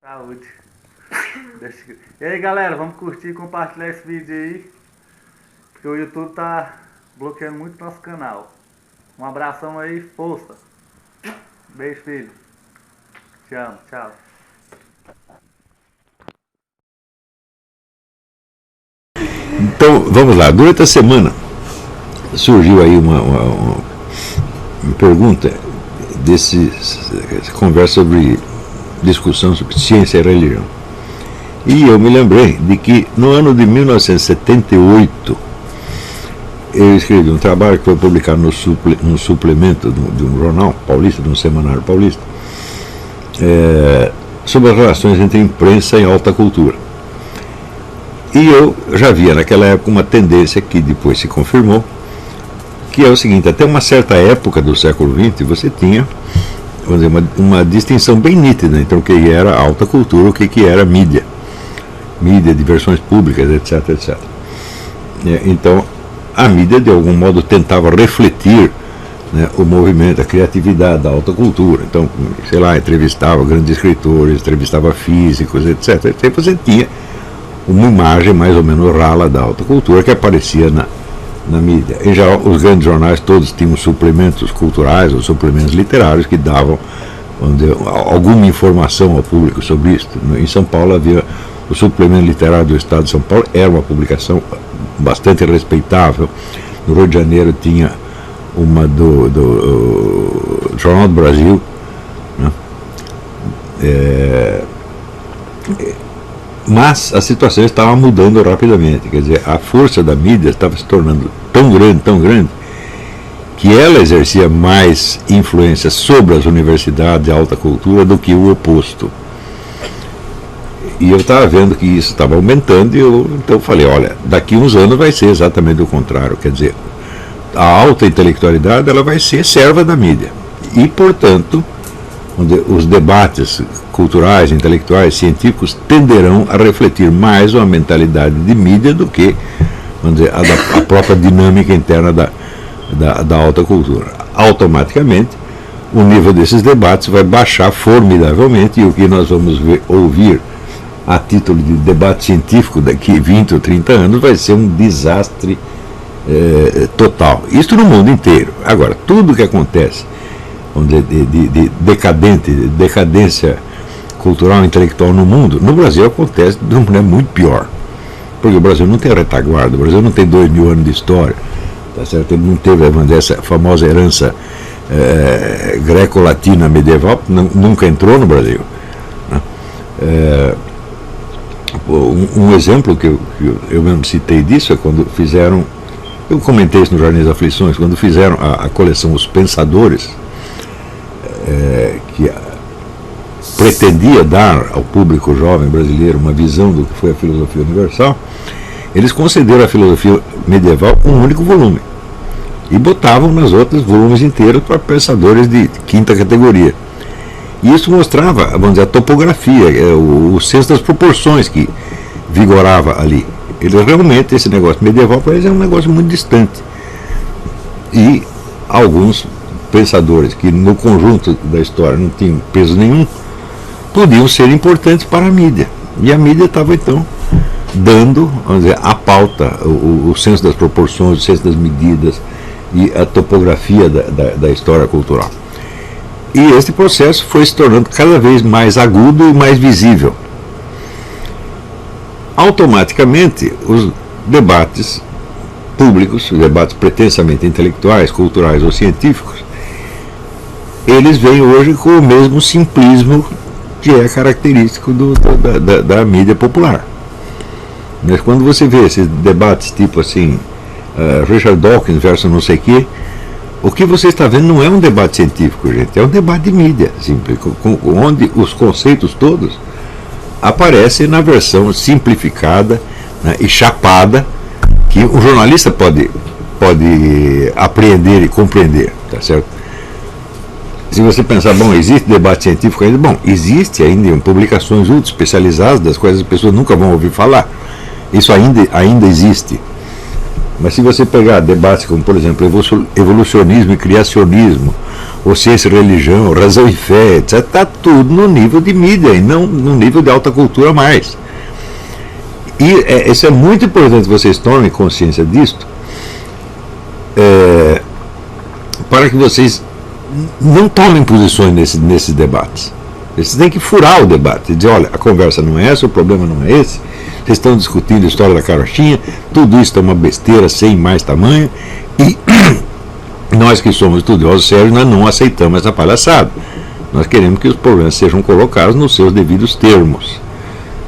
Saúde. E aí, galera, vamos curtir e compartilhar esse vídeo aí, porque o YouTube tá bloqueando muito nosso canal. Um abração aí, força. Beijo, filho. Te amo, tchau. Então, vamos lá. Durante a semana surgiu aí uma pergunta conversa sobre discussão sobre ciência e religião. E eu me lembrei de que no ano de 1978 eu escrevi um trabalho que foi publicado no suplemento de um jornal paulista, de um semanário paulista, sobre as relações entre imprensa e alta cultura. E eu já via naquela época uma tendência que depois se confirmou, que é o seguinte: até uma certa época do século XX você tinha, vamos dizer, uma distinção bem nítida entre o que era alta cultura e o que era mídia, diversões públicas, etc, etc. Então a mídia de algum modo tentava refletir, né, o movimento, a criatividade da alta cultura. Então, sei lá, entrevistava grandes escritores, entrevistava físicos, etc. Então você tinha uma imagem mais ou menos rala da alta cultura que aparecia na mídia. Em geral, os grandes jornais todos tinham suplementos culturais ou suplementos literários que davam, vamos dizer, alguma informação ao público sobre isso. Em São Paulo havia o suplemento literário do Estado de São Paulo, era uma publicação bastante respeitável. No Rio de Janeiro tinha uma do Jornal do Brasil, né? Mas a situação estava mudando rapidamente, quer dizer, a força da mídia estava se tornando tão grande, que ela exercia mais influência sobre as universidades e a alta cultura do que o oposto. E eu estava vendo que isso estava aumentando, e então eu falei, olha, daqui uns anos vai ser exatamente o contrário, quer dizer, a alta intelectualidade ela vai ser serva da mídia, e portanto os debates culturais, intelectuais, científicos tenderão a refletir mais uma mentalidade de mídia do que, vamos dizer, a própria dinâmica interna da alta cultura. Automaticamente, o nível desses debates vai baixar formidavelmente, e o que nós vamos ouvir a título de debate científico daqui 20 ou 30 anos vai ser um desastre total. Isso no mundo inteiro. Agora, tudo que acontece de decadência cultural e intelectual no mundo, no Brasil acontece de uma maneira muito pior, porque o Brasil não tem retaguarda, o Brasil não tem 2000 anos de história, tá certo? Ele não teve essa famosa herança greco-latina medieval, nunca entrou no Brasil, né? Um exemplo que eu mesmo citei disso é quando fizeram, eu comentei isso no Jardim das Aflições, quando fizeram a coleção Os Pensadores, que pretendia dar ao público jovem brasileiro uma visão do que foi a filosofia universal. Eles concederam à filosofia medieval um único volume e botavam nas outras volumes inteiros para pensadores de quinta categoria. E isso mostrava, vamos dizer, a topografia, o senso das proporções que vigorava ali. Eles realmente, esse negócio medieval para eles é um negócio muito distante. E alguns pensadores que no conjunto da história não tinham peso nenhum, podiam ser importantes para a mídia. E a mídia estava então dando, vamos dizer, a pauta, o senso das proporções, o senso das medidas e a topografia da história cultural. E este processo foi se tornando cada vez mais agudo e mais visível. Automaticamente, os debates públicos, os debates pretensamente intelectuais, culturais ou científicos, eles vêm hoje com o mesmo simplismo que é característico da mídia popular. Mas quando você vê esses debates tipo assim, Richard Dawkins versus não sei o quê, o que você está vendo não é um debate científico, gente, é um debate de mídia, simples, onde os conceitos todos aparecem na versão simplificada, né, e chapada, que o jornalista pode apreender e compreender, tá certo? Se você pensar, bom, existe debate científico ainda? Bom, existe ainda em publicações ultra especializadas, das quais as pessoas nunca vão ouvir falar. Isso ainda existe. Mas se você pegar debates como, por exemplo, evolucionismo e criacionismo, ou ciência e religião, razão e fé, etc. Está tudo no nível de mídia e não no nível de alta cultura mais. E isso é muito importante, vocês tomem consciência disto, para que vocês não tomem posições nesses debates. Vocês têm que furar o debate e dizer, olha, a conversa não é essa, o problema não é esse, vocês estão discutindo a história da carochinha, tudo isso é uma besteira sem mais tamanho, e nós que somos estudiosos sérios, nós não aceitamos essa palhaçada. Nós queremos que os problemas sejam colocados nos seus devidos termos.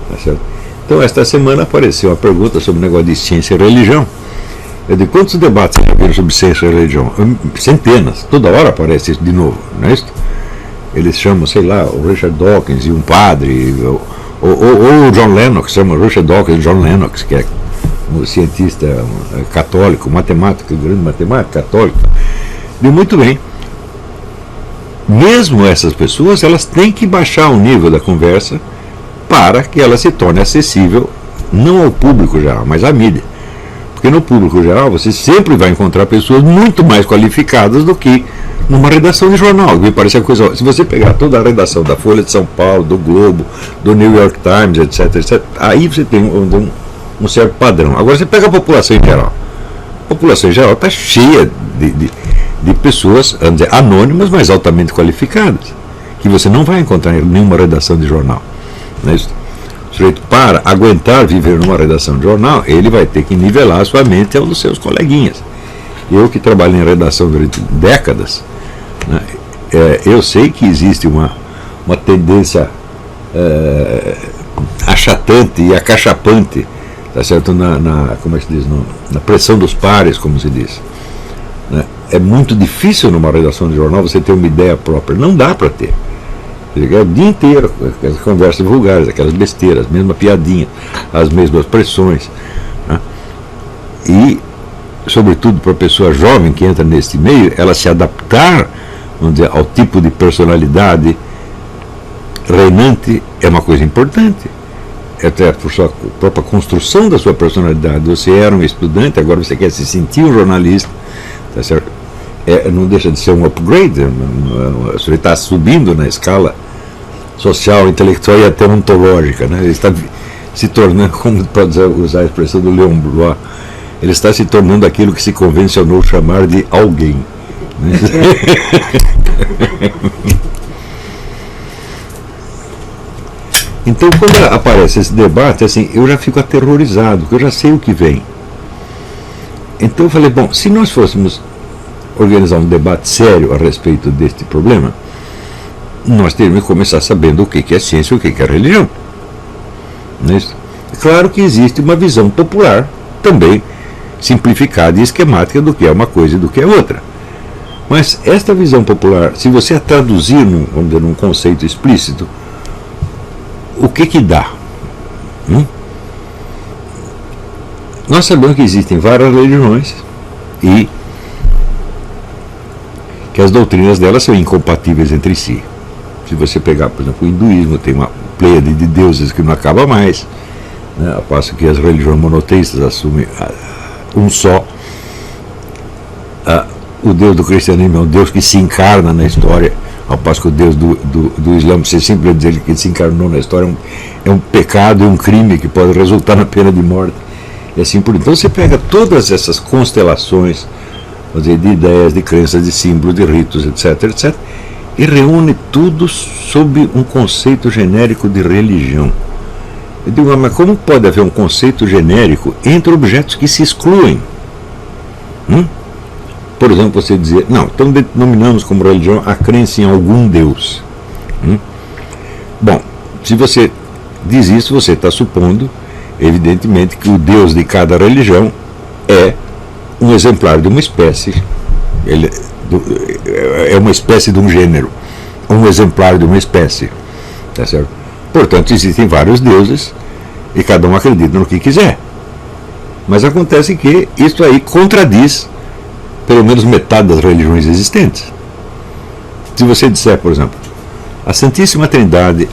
Tá certo? Então, esta semana apareceu uma pergunta sobre o negócio de ciência e religião. Eu digo, quantos debates já viram sobre ciência e religião? Centenas. Toda hora aparece isso de novo, não é isso? Eles chamam, sei lá, o Richard Dawkins e um padre, ou o John Lennox, chama Richard Dawkins e John Lennox, que é um cientista católico, matemático, grande matemático, católico. E muito bem. Mesmo essas pessoas, elas têm que baixar o nível da conversa para que ela se torne acessível, não ao público geral, mas à mídia. Porque no público geral você sempre vai encontrar pessoas muito mais qualificadas do que numa redação de jornal. Me parece a coisa. Se você pegar toda a redação da Folha de São Paulo, do Globo, do New York Times, etc., aí você tem um certo padrão. Agora você pega a população em geral. A população em geral está cheia de pessoas, vamos dizer, anônimas, mas altamente qualificadas, que você não vai encontrar em nenhuma redação de jornal. Não é isso? O sujeito, para aguentar viver numa redação de jornal, ele vai ter que nivelar a sua mente ao dos seus coleguinhas. Eu que trabalho em redação durante décadas, né, eu sei que existe uma tendência achatante e acachapante, tá certo? Como é que se diz? Na pressão dos pares, como se diz. Né? É muito difícil numa redação de jornal você ter uma ideia própria. Não dá para ter. É o dia inteiro, aquelas conversas vulgares, aquelas besteiras, a mesma piadinha, as mesmas pressões. Né? E, sobretudo para a pessoa jovem que entra nesse meio, ela se adaptar, vamos dizer, ao tipo de personalidade reinante é uma coisa importante. Até por sua própria construção da sua personalidade. Você era um estudante, agora você quer se sentir um jornalista, tá certo? Não deixa de ser um upgrade, você está subindo na escala social, intelectual e até ontológica, né? Ele está se tornando, como pode usar a expressão do Leon Blois, ele está se tornando aquilo que se convencionou chamar de alguém. Né? Então, quando aparece esse debate, assim, eu já fico aterrorizado, porque eu já sei o que vem. Então eu falei, bom, se nós fôssemos organizar um debate sério a respeito deste problema, nós teríamos que começar sabendo o que é ciência e o que é religião. Não é isso? Claro que existe uma visão popular, também simplificada e esquemática do que é uma coisa e do que é outra. Mas esta visão popular, se você a traduzir vamos dizer, num conceito explícito, o que dá? Nós sabemos que existem várias religiões e que as doutrinas delas são incompatíveis entre si. Se você pegar, por exemplo, o hinduísmo, tem uma pleiade de deuses que não acaba mais, né, ao passo que as religiões monoteístas assumem um só. O Deus do cristianismo é um Deus que se encarna na história, ao passo que o Deus do Islã, você sempre dizer que ele se encarnou na história, é um pecado, é um crime que pode resultar na pena de morte. E assim por então você pega todas essas constelações, vamos dizer, de ideias, de crenças, de símbolos, de ritos, etc., e reúne tudo sob um conceito genérico de religião. Eu digo, mas como pode haver um conceito genérico entre objetos que se excluem? Por exemplo, você dizer, não, então denominamos como religião a crença em algum Deus. Bom, se você diz isso, você está supondo, evidentemente, que o Deus de cada religião é um exemplar de uma espécie, ele é uma espécie de um gênero, um exemplar de uma espécie, tá certo? Portanto, existem vários deuses e cada um acredita no que quiser. Mas acontece que isso aí contradiz pelo menos metade das religiões existentes. Se você disser, por exemplo, a Santíssima Trindade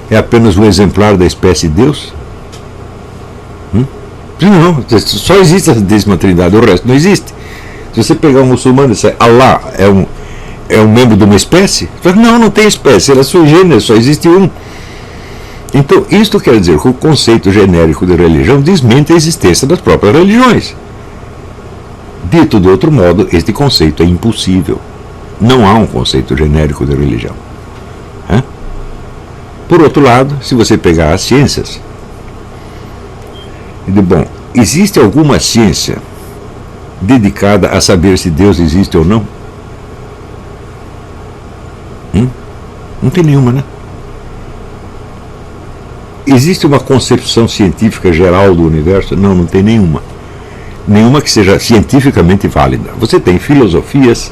é apenas um exemplar da espécie de Deus? Não, só existe a Santíssima Trindade, o resto não existe. Se você pegar um muçulmano e disser Allah é um membro de uma espécie? Não, não tem espécie, ela é sui generis, só existe um. Então, isto quer dizer que o conceito genérico de religião desmente a existência das próprias religiões. Dito de outro modo, este conceito é impossível. Não há um conceito genérico de religião. Por outro lado, se você pegar as ciências, bom, existe alguma ciência dedicada a saber se Deus existe ou não? Não tem nenhuma, né? Existe uma concepção científica geral do universo? Não, não tem nenhuma. Nenhuma que seja cientificamente válida. Você tem filosofias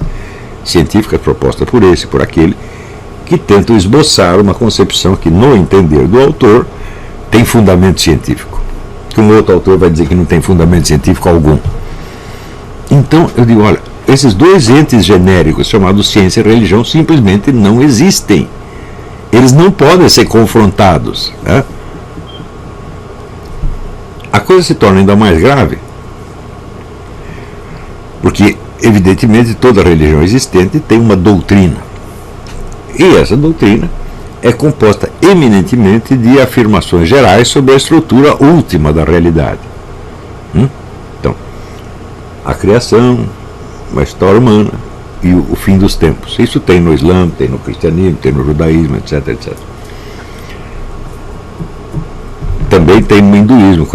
científicas propostas por esse, por aquele, que tentam esboçar uma concepção que, no entender do autor, tem fundamento científico. Que um outro autor vai dizer que não tem fundamento científico algum. Então, eu digo, olha, esses dois entes genéricos, chamados ciência e religião, simplesmente não existem. Eles não podem ser confrontados. Né? A coisa se torna ainda mais grave, porque, evidentemente, toda religião existente tem uma doutrina. E essa doutrina é composta eminentemente de afirmações gerais sobre a estrutura última da realidade. Então, a criação, a história humana e o fim dos tempos. Isso tem no Islã, tem no cristianismo, tem no judaísmo, etc, etc. Também tem no hinduísmo,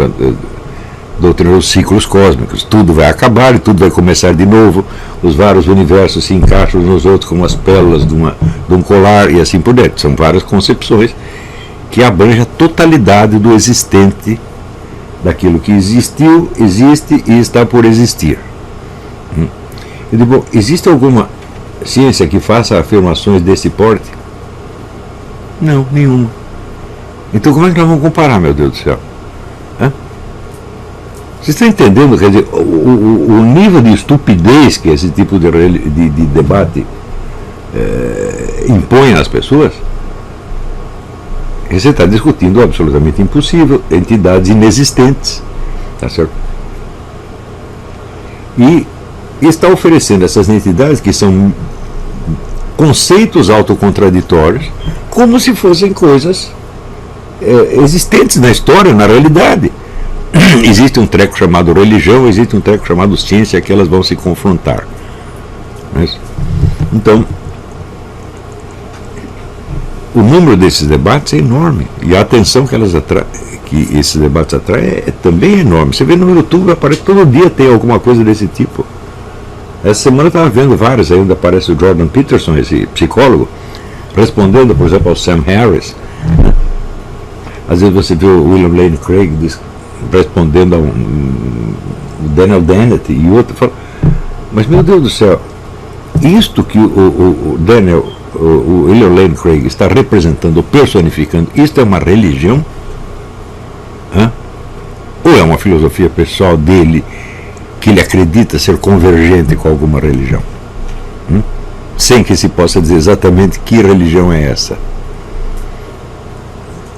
doutrina dos ciclos cósmicos. Tudo vai acabar e tudo vai começar de novo. Os vários universos se encaixam uns nos outros como as pérolas de um colar e assim por diante. São várias concepções que abrangem a totalidade do existente, daquilo que existiu, existe e está por existir. Eu digo, bom, existe alguma ciência que faça afirmações desse porte? Não, nenhuma. Então como é que nós vamos comparar, meu Deus do céu? Vocês estão entendendo, quer dizer, o nível de estupidez que esse tipo de debate impõe às pessoas? Você está discutindo absolutamente impossível, entidades inexistentes, tá certo? E está oferecendo essas entidades que são conceitos autocontraditórios, como se fossem coisas existentes na história, na realidade. Existe um treco chamado religião, existe um treco chamado ciência, que elas vão se confrontar. Então, o número desses debates é enorme, e a atenção que esses debates atraem também é enorme. Você vê no YouTube, aparece todo dia, tem alguma coisa desse tipo. Essa semana eu estava vendo vários, ainda aparece o Jordan Peterson, esse psicólogo, respondendo, por exemplo, ao Sam Harris. Às vezes você vê o William Lane Craig respondendo a o Daniel Dennett e outro, fala, mas meu Deus do céu, isto que o William Lane Craig está representando, personificando, isto é uma religião? Ou é uma filosofia pessoal dele que ele acredita ser convergente com alguma religião? Sem que se possa dizer exatamente que religião é essa.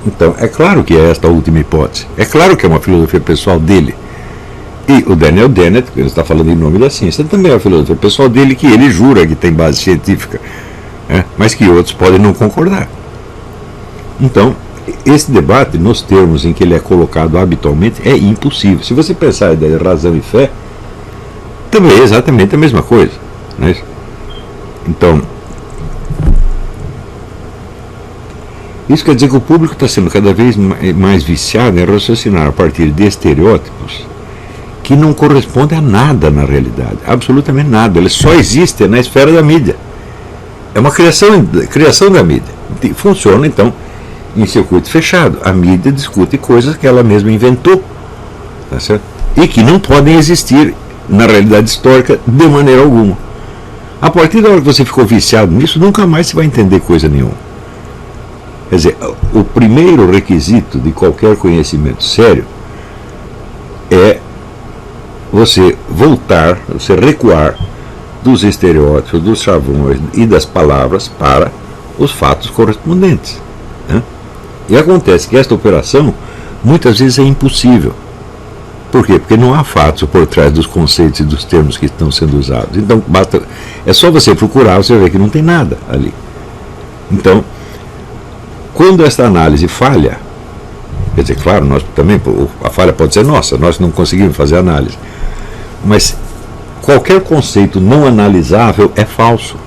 Então, é claro que é esta a última hipótese. É claro que é uma filosofia pessoal dele. E o Daniel Dennett, que ele está falando em nome da ciência, também é uma filosofia pessoal dele, que ele jura que tem base científica, mas que outros podem não concordar. Então, esse debate, nos termos em que ele é colocado habitualmente, é impossível. Se você pensar em razão e fé, também é exatamente a mesma coisa. Não é isso? Então, isso quer dizer que o público está sendo cada vez mais viciado em raciocinar a partir de estereótipos que não correspondem a nada na realidade, absolutamente nada. Eles só existem na esfera da mídia. É uma criação da mídia. Funciona, então, em circuito fechado. A mídia discute coisas que ela mesma inventou, tá certo? E que não podem existir na realidade histórica de maneira alguma. A partir da hora que você ficou viciado nisso, nunca mais você vai entender coisa nenhuma. Quer dizer, o primeiro requisito de qualquer conhecimento sério é você voltar, você recuar dos estereótipos, dos chavões e das palavras para os fatos correspondentes. E acontece que esta operação muitas vezes é impossível. Por quê? Porque não há fatos por trás dos conceitos e dos termos que estão sendo usados. Então, é só você procurar, você vê que não tem nada ali. Então, quando esta análise falha, quer dizer, claro, nós também, a falha pode ser nossa, nós não conseguimos fazer análise, mas qualquer conceito não analisável é falso.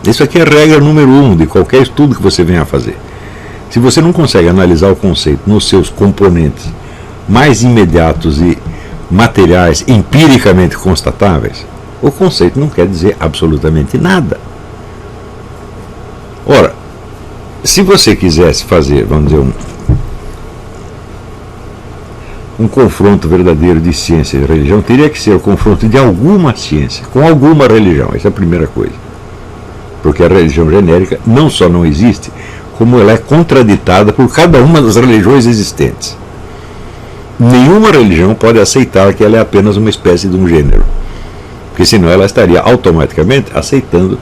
Isso aqui é a regra número 1 de qualquer estudo que você venha a fazer. Se você não consegue analisar o conceito nos seus componentes mais imediatos e materiais, empiricamente constatáveis, o conceito não quer dizer absolutamente nada. Ora, se você quisesse fazer, vamos dizer, um confronto verdadeiro de ciência e religião, teria que ser o confronto de alguma ciência com alguma religião. Essa é a primeira coisa. Porque a religião genérica não só não existe, como ela é contraditada por cada uma das religiões existentes. Nenhuma religião pode aceitar que ela é apenas uma espécie de um gênero, porque senão ela estaria automaticamente aceitando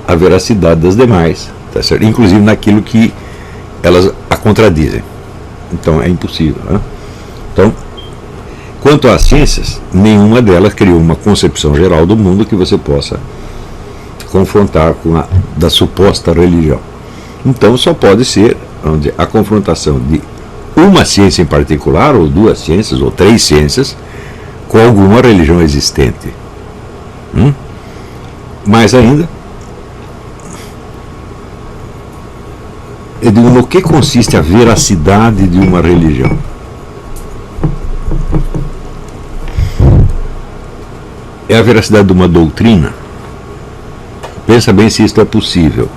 a veracidade das demais, tá certo? Inclusive naquilo que elas a contradizem. Então é impossível, né? Então, quanto às ciências, nenhuma delas criou uma concepção geral do mundo que você possa confrontar com a da suposta religião. Então só pode ser a confrontação de uma ciência em particular, ou duas ciências, ou três ciências, com alguma religião existente. Mais ainda, eu digo, no que consiste a veracidade de uma religião? É a veracidade de uma doutrina? Pensa bem se isto é possível.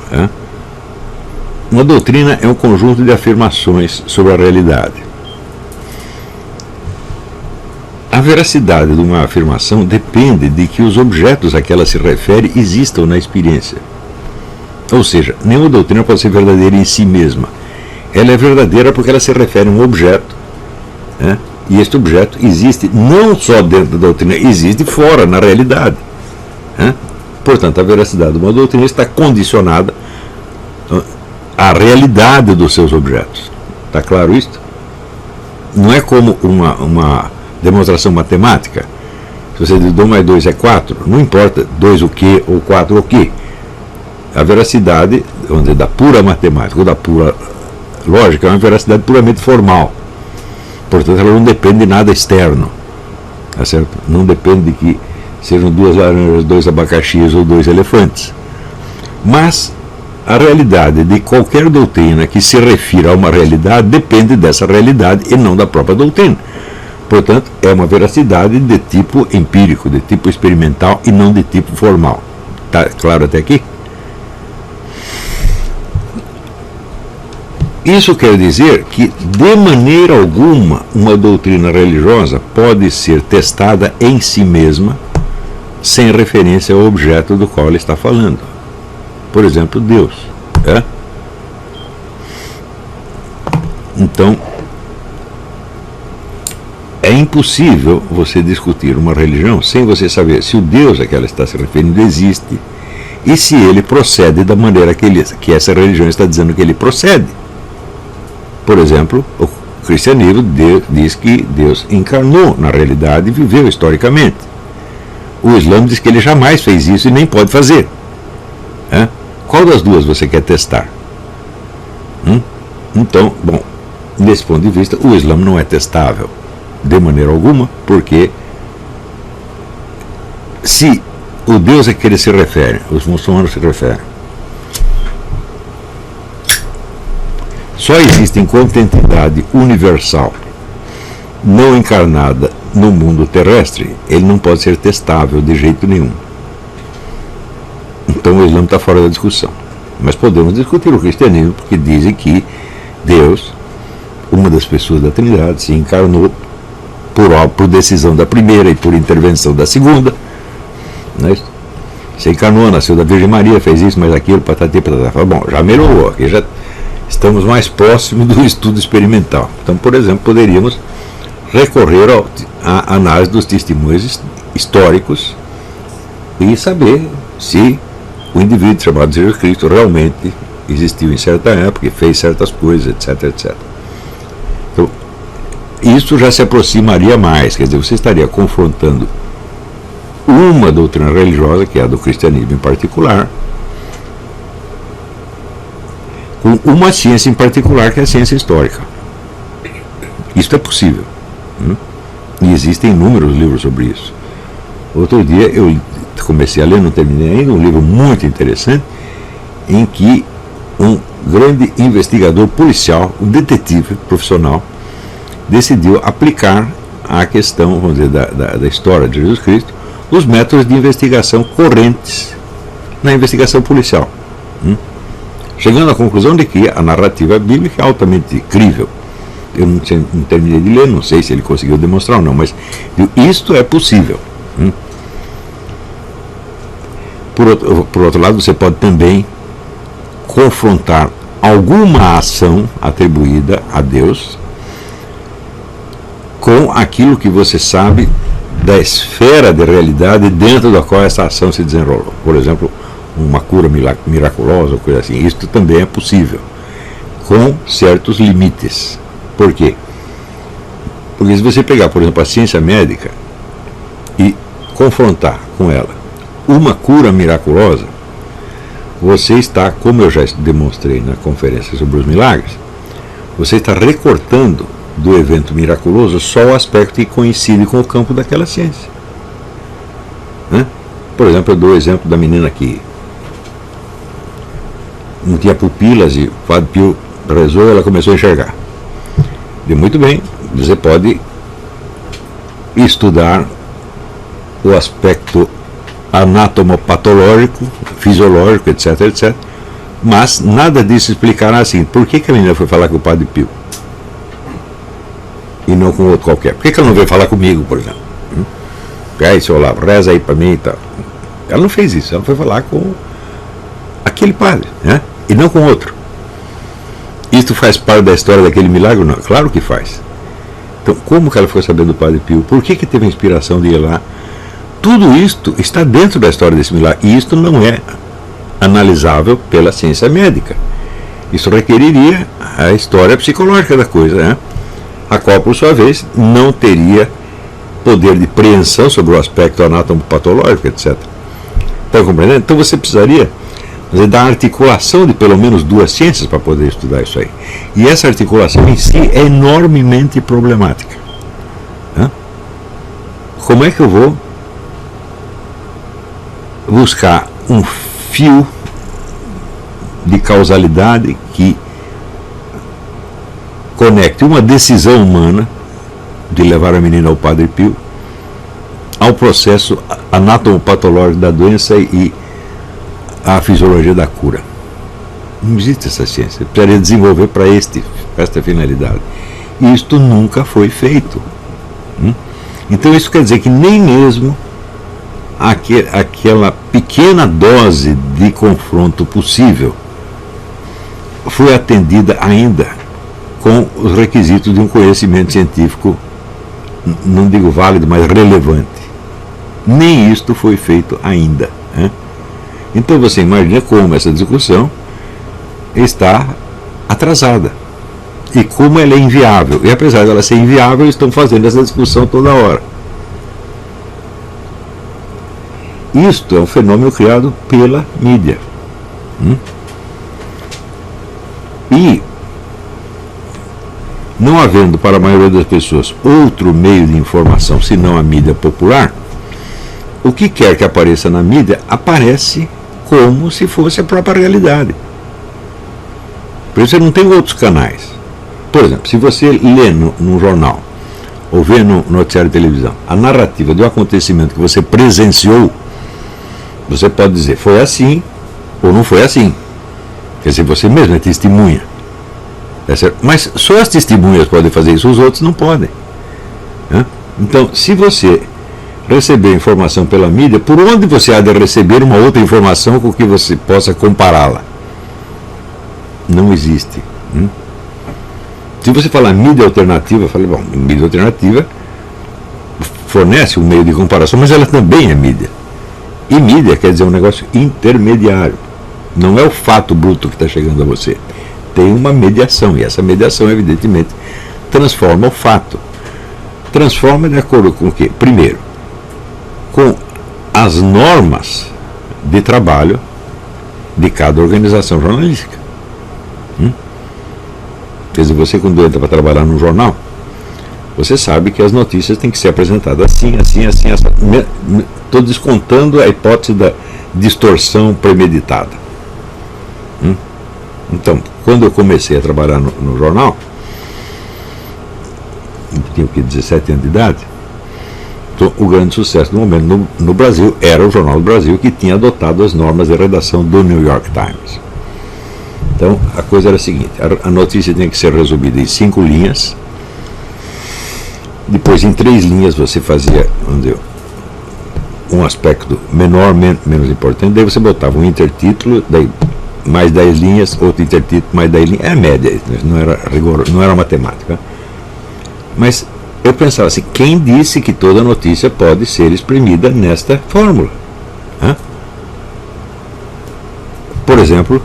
Uma doutrina é um conjunto de afirmações sobre a realidade. A veracidade de uma afirmação depende de que os objetos a que ela se refere existam na experiência. Ou seja, nenhuma doutrina pode ser verdadeira em si mesma. Ela é verdadeira porque ela se refere a um objeto. E este objeto existe não só dentro da doutrina, existe fora, na realidade. Portanto, a veracidade de uma doutrina está condicionada à realidade dos seus objetos. Está claro isso? Não é como uma demonstração matemática. Se você diz 2 mais 2 é 4, não importa 2 o que ou 4 o que. A veracidade, vamos dizer, da pura matemática ou da pura lógica é uma veracidade puramente formal. Portanto, ela não depende de nada externo. Tá certo? Não depende de que sejam 2 laranjas, 2 abacaxis ou 2 elefantes. Mas a realidade de qualquer doutrina que se refira a uma realidade depende dessa realidade e não da própria doutrina. Portanto, é uma veracidade de tipo empírico, de tipo experimental e não de tipo formal. Está claro até aqui? Isso quer dizer que, de maneira alguma, uma doutrina religiosa pode ser testada em si mesma sem referência ao objeto do qual ele está falando. Por exemplo, Deus. Então, é impossível você discutir uma religião sem você saber se o Deus a que ela está se referindo existe e se ele procede da maneira que essa religião está dizendo que ele procede. Por exemplo, o cristianismo diz que Deus encarnou na realidade e viveu historicamente. O Islã diz que ele jamais fez isso e nem pode fazer. Qual das duas você quer testar? Então, bom, desse ponto de vista, o Islã não é testável de maneira alguma, porque se o Deus a que ele se refere, os muçulmanos se referem, só existe enquanto entidade universal, não encarnada no mundo terrestre, ele não pode ser testável de jeito nenhum. Então o Islã está fora da discussão. Mas podemos discutir o cristianismo, porque dizem que Deus, uma das pessoas da Trindade, se encarnou por decisão da primeira e por intervenção da segunda. Se encarnou, nasceu da Virgem Maria, fez isso, mas aquilo, patati, patata. Bom, já melhorou, aqui já estamos mais próximos do estudo experimental. Então, por exemplo, poderíamos recorrer à análise dos testemunhos históricos e saber se o indivíduo chamado Jesus Cristo realmente existiu em certa época e fez certas coisas, etc, etc. Então, isso já se aproximaria mais, quer dizer, você estaria confrontando uma doutrina religiosa, que é a do cristianismo em particular, com uma ciência em particular, que é a ciência histórica. Isso é possível. E existem inúmeros livros sobre isso. Outro dia eu comecei a ler, não terminei ainda, um livro muito interessante, em que um grande investigador policial, um detetive profissional, decidiu aplicar à questão, vamos dizer, da história de Jesus Cristo, os métodos de investigação correntes na investigação policial. Chegando à conclusão de que a narrativa bíblica é altamente crível. Eu não terminei de ler, não sei se ele conseguiu demonstrar ou não, mas isto é possível. Por outro lado, você pode também confrontar alguma ação atribuída a Deus com aquilo que você sabe da esfera de realidade dentro da qual essa ação se desenrolou. Por exemplo, uma cura miraculosa ou coisa assim. Isso também é possível, com certos limites. Por quê? Porque se você pegar, por exemplo, a ciência médica e confrontar com ela uma cura miraculosa, você está, como eu já demonstrei na conferência sobre os milagres, você está recortando do evento miraculoso só o aspecto que coincide com o campo daquela ciência. Por exemplo, eu dou o exemplo da menina que não tinha pupilas e o Padre Pio rezou e ela começou a enxergar. E muito bem, você pode estudar o aspecto anatomopatológico, fisiológico, etc, etc, mas nada disso explicará assim, por que a menina foi falar com o Padre Pio e não com outro qualquer? Por que ela não veio falar comigo, por exemplo? Aí, seu Olavo, reza aí para mim e tal. Ela não fez isso, ela foi falar com aquele padre, e não com outro. Isto faz parte da história daquele milagre? Não, claro que faz. Então, como que ela foi sabendo do Padre Pio? Por que teve a inspiração de ir lá? Tudo isto está dentro da história desse milagre. E isto não é analisável pela ciência médica. Isso requeriria a história psicológica da coisa, a qual, por sua vez, não teria poder de preensão sobre o aspecto anatomopatológico, etc. Está compreendendo? Então você precisaria da articulação de pelo menos duas ciências para poder estudar isso aí. E essa articulação em si é enormemente problemática. Como é que eu vou buscar um fio de causalidade que conecte uma decisão humana de levar a menina ao Padre Pio ao processo anatomopatológico da doença e a fisiologia da cura? Não existe essa ciência. Precisaria desenvolver para esta finalidade. E isto nunca foi feito. Então isso quer dizer que nem mesmo aquela pequena dose de confronto possível foi atendida ainda com os requisitos de um conhecimento científico, não digo válido, mas relevante. Nem isto foi feito ainda. Então você imagina como essa discussão está atrasada e como ela é inviável. E apesar dela ser inviável, estão fazendo essa discussão toda hora. Isto é um fenômeno criado pela mídia. E, não havendo para a maioria das pessoas outro meio de informação senão a mídia popular, o que quer que apareça na mídia aparece como se fosse a própria realidade. Por isso você não tem outros canais. Por exemplo, se você lê num jornal ou vê no noticiário de televisão a narrativa de um acontecimento que você presenciou, você pode dizer, foi assim ou não foi assim. Quer dizer, você mesmo é testemunha. Mas só as testemunhas podem fazer isso, os outros não podem. Então, se você receber informação pela mídia, por onde você há de receber uma outra informação com que você possa compará-la? Não existe. Se você falar mídia alternativa, eu falo, bom, mídia alternativa fornece um meio de comparação, mas ela também é mídia. E mídia quer dizer um negócio intermediário. Não é o fato bruto que está chegando a você. Tem uma mediação, e essa mediação, evidentemente, transforma o fato. transforma de acordo com o quê? Primeiro, com as normas de trabalho de cada organização jornalística. Quer dizer, você quando entra para trabalhar num jornal, você sabe que as notícias têm que ser apresentadas assim. Estou descontando a hipótese da distorção premeditada. Então, quando eu comecei a trabalhar no jornal, eu tinha 17 anos de idade, então, o grande sucesso do momento no Brasil era o Jornal do Brasil, que tinha adotado as normas de redação do New York Times. Então, a coisa era a seguinte: a notícia tinha que ser resumida em 5 linhas, depois em 3 linhas você fazia, vamos dizer, um aspecto menor, menos importante, daí você botava um intertítulo, daí mais 10 linhas, outro intertítulo, mais 10 linhas, é a média, não era rigor, não era matemática. Mas eu pensava assim, quem disse que toda notícia pode ser exprimida nesta fórmula? Por exemplo,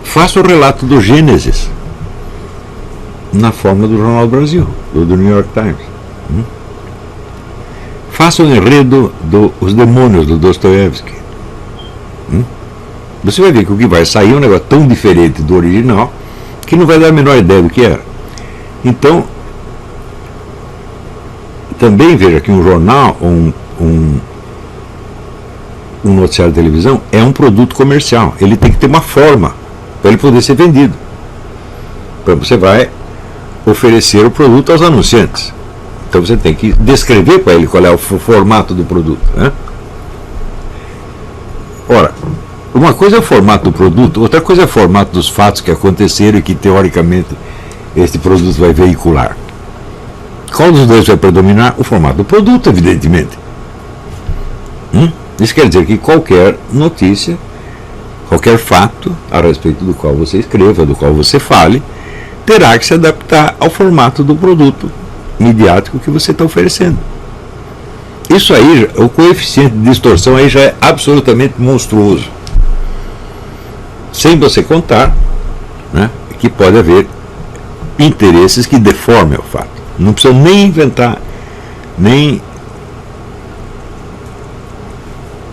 faça o relato do Gênesis na fórmula do Jornal do Brasil, do New York Times. Faça o enredo dos demônios do Dostoiévski. Você vai ver que o que vai sair é um negócio tão diferente do original que não vai dar a menor ideia do que era. Então, também veja que um jornal, um noticiário de televisão é um produto comercial. Ele tem que ter uma forma para ele poder ser vendido. Você vai oferecer o produto aos anunciantes. Então você tem que descrever para ele qual é o formato do produto. Ora, uma coisa é o formato do produto, outra coisa é o formato dos fatos que aconteceram e que teoricamente este produto vai veicular. Qual dos dois vai predominar? O formato do produto, evidentemente. Isso quer dizer que qualquer notícia, qualquer fato a respeito do qual você escreva, do qual você fale, terá que se adaptar ao formato do produto midiático que você está oferecendo. Isso aí, o coeficiente de distorção aí já é absolutamente monstruoso. Sem você contar, que pode haver interesses que deformem o fato. Não precisa nem inventar, nem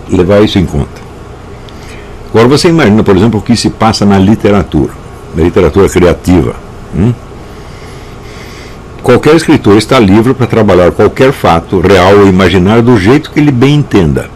levar isso em conta. Agora você imagina, por exemplo, o que se passa na literatura criativa. Qualquer escritor está livre para trabalhar qualquer fato real ou imaginário do jeito que ele bem entenda.